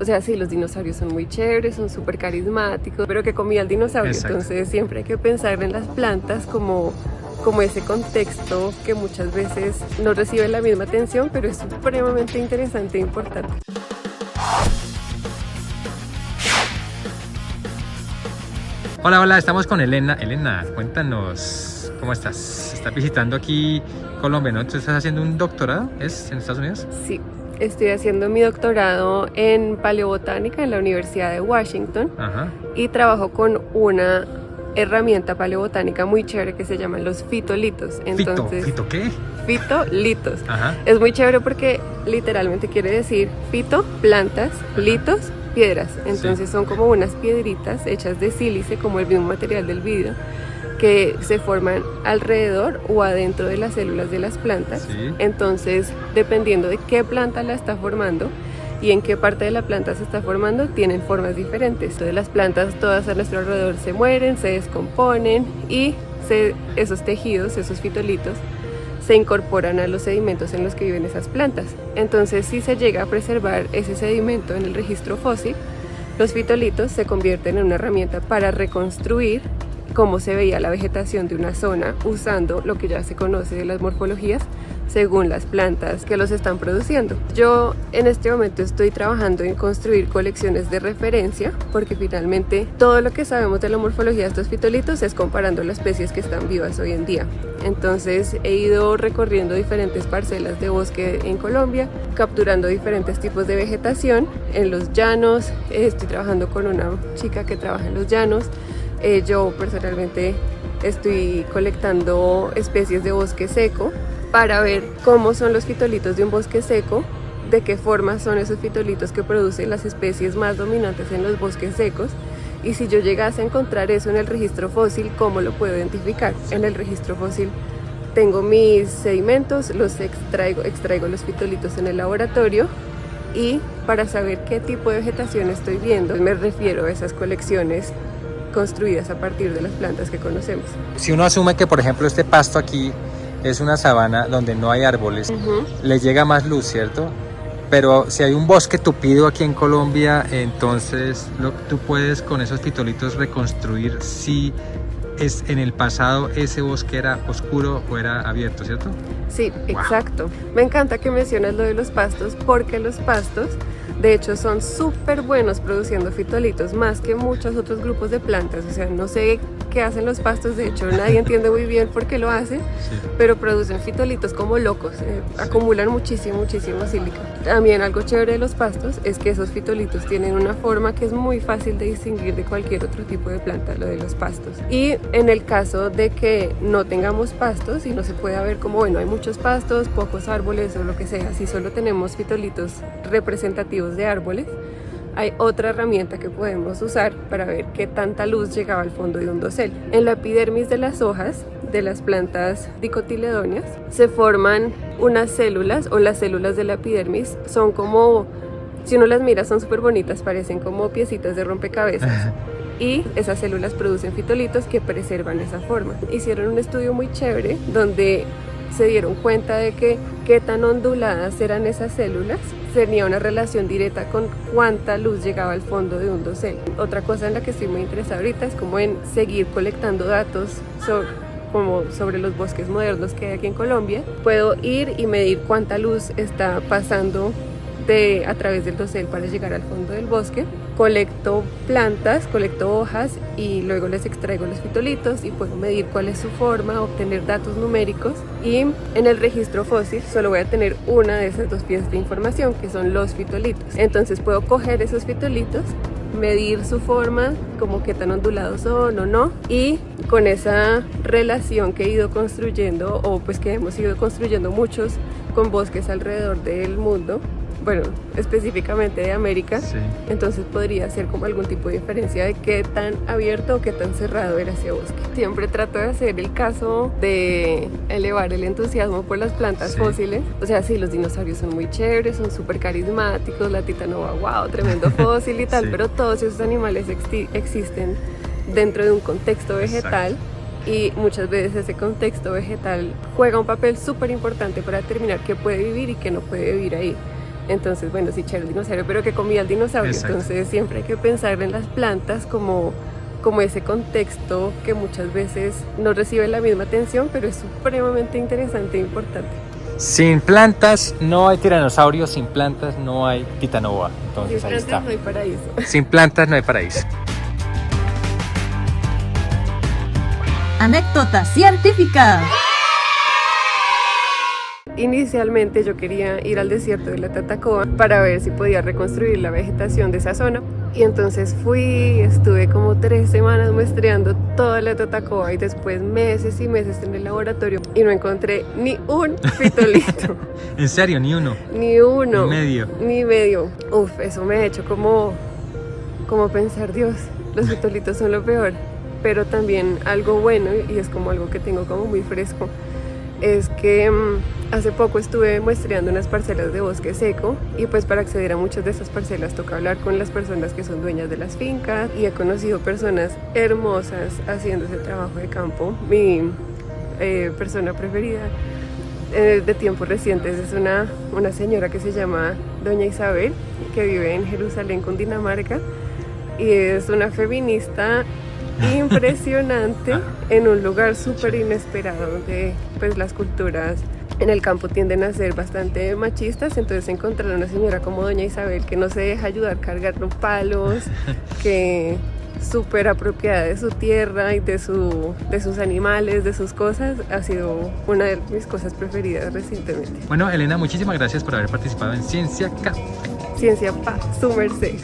O sea, sí, los dinosaurios son muy chéveres, son súper carismáticos, pero ¿qué comía el dinosaurio? Exacto. Entonces siempre hay que pensar en las plantas como ese contexto que muchas veces no recibe la misma atención, pero es supremamente interesante e importante. Hola, hola, estamos con Elena. Elena, cuéntanos, ¿cómo estás? ¿Estás visitando aquí Colombia, no? ¿Tú estás haciendo un doctorado? ¿Es en Estados Unidos? Sí, estoy haciendo mi doctorado en paleobotánica en la Universidad de Washington. Ajá. Y trabajo con una herramienta paleobotánica muy chévere que se llaman los fitolitos. Entonces, ¿Fito qué? Fitolitos. Ajá. Es muy chévere porque literalmente quiere decir fito, plantas, litos, piedras. Entonces son como unas piedritas hechas de sílice, como el mismo material del vidrio, que se forman alrededor o adentro de las células de las plantas. Sí. Entonces, dependiendo de qué planta la está formando y en qué parte de la planta se está formando, tienen formas diferentes. Entonces, las plantas todas a nuestro alrededor se mueren, se descomponen y esos tejidos, esos fitolitos, se incorporan a los sedimentos en los que viven esas plantas. Entonces, si se llega a preservar ese sedimento en el registro fósil, los fitolitos se convierten en una herramienta para reconstruir cómo se veía la vegetación de una zona usando lo que ya se conoce de las morfologías según las plantas que los están produciendo. Yo en este momento estoy trabajando en construir colecciones de referencia porque finalmente todo lo que sabemos de la morfología de estos fitolitos es comparando las especies que están vivas hoy en día. Entonces he ido recorriendo diferentes parcelas de bosque en Colombia, capturando diferentes tipos de vegetación en los llanos. Estoy trabajando con una chica que trabaja en los llanos. Yo personalmente estoy colectando especies de bosque seco para ver cómo son los fitolitos de un bosque seco, de qué forma son esos fitolitos que producen las especies más dominantes en los bosques secos, y si yo llegase a encontrar eso en el registro fósil, ¿cómo lo puedo identificar? En el registro fósil tengo mis sedimentos, los extraigo los fitolitos en el laboratorio, y para saber qué tipo de vegetación estoy viendo, me refiero a esas colecciones construidas a partir de las plantas que conocemos. Si uno asume que, por ejemplo, este pasto aquí es una sabana donde no hay árboles, le llega más luz, ¿cierto? Pero si hay un bosque tupido aquí en Colombia, entonces tú puedes con esos fitolitos reconstruir si en el pasado ese bosque era oscuro o era abierto, ¿cierto? Sí, exacto. Me encanta que mencionas lo de los pastos, porque los pastos de hecho son súper buenos produciendo fitolitos, más que muchos otros grupos de plantas. O sea, no sé qué hacen los pastos, de hecho nadie entiende muy bien por qué lo hacen, pero producen fitolitos como locos, acumulan muchísimo sílica. También algo chévere de los pastos es que esos fitolitos tienen una forma que es muy fácil de distinguir de cualquier otro tipo de planta, lo de los pastos. Y en el caso de que no tengamos pastos y no se pueda ver como, bueno, hay muchos pastos, pocos árboles o lo que sea, si solo tenemos fitolitos representativos de árboles, hay otra herramienta que podemos usar para ver qué tanta luz llegaba al fondo de un dosel. En la epidermis de las hojas de las plantas dicotiledóneas se forman unas células, o las células de la epidermis son como, si uno las mira son súper bonitas, parecen como piecitas de rompecabezas. Y esas células producen fitolitos que preservan esa forma. Hicieron un estudio muy chévere donde se dieron cuenta de que qué tan onduladas eran esas células tenía una relación directa con cuánta luz llegaba al fondo de un dosel. Otra cosa en la que estoy muy interesada ahorita es como en seguir colectando datos sobre los bosques modernos que hay aquí en Colombia. Puedo ir y medir cuánta luz está pasando a través del dosel para llegar al fondo del bosque. Colecto plantas, colecto hojas y luego les extraigo los fitolitos y puedo medir cuál es su forma, obtener datos numéricos, y en el registro fósil solo voy a tener una de esas dos piezas de información que son los fitolitos. Entonces puedo coger esos fitolitos, medir su forma, como qué tan ondulados son o no, y con esa relación que he ido construyendo, o pues que hemos ido construyendo muchos con bosques alrededor del mundo, bueno, específicamente de América, entonces podría ser como algún tipo de diferencia de qué tan abierto o qué tan cerrado era ese bosque. Siempre trato de hacer el caso de elevar el entusiasmo por las plantas fósiles. O sea, sí, los dinosaurios son muy chéveres, son súper carismáticos, la titanova, wow, tremendo fósil y tal, pero todos esos animales existen dentro de un contexto vegetal. Y muchas veces ese contexto vegetal juega un papel súper importante para determinar qué puede vivir y qué no puede vivir ahí. Entonces, bueno, sí, chévere el dinosaurio, pero que comía el dinosaurio. Exacto. Entonces siempre hay que pensar en las plantas como ese contexto que muchas veces no recibe la misma atención, pero es supremamente interesante e importante. Sin plantas no hay tiranosaurio, sin plantas no hay Titanoboa. Sin Entonces ahí plantas está. no hay paraíso. Sin plantas no hay paraíso. Anécdota científica. Inicialmente yo quería ir al desierto de la Tatacoa para ver si podía reconstruir la vegetación de esa zona. Y entonces fui, estuve como 3 semanas muestreando toda la Tatacoa y después meses y meses en el laboratorio y no encontré ni un fitolito. En serio, ni uno. Ni uno. Ni medio. Ni medio. Uf, eso me ha hecho como pensar, Dios, los fitolitos son lo peor. Pero también algo bueno, y es como algo que tengo como muy fresco, es que hace poco estuve muestreando unas parcelas de bosque seco y pues para acceder a muchas de esas parcelas toca hablar con las personas que son dueñas de las fincas y he conocido personas hermosas haciendo ese trabajo de campo. Mi persona preferida de tiempos recientes es una señora que se llama Doña Isabel, que vive en Jerusalén, Cundinamarca, y es una feminista impresionante en un lugar súper inesperado donde pues las culturas en el campo tienden a ser bastante machistas. Entonces encontrar a una señora como Doña Isabel que no se deja ayudar cargando palos, que súper apropiada de su tierra y de sus animales, de sus cosas, ha sido una de mis cosas preferidas recientemente. Bueno, Elena, muchísimas gracias por haber participado en Ciencia K. Ciencia pa' su merced.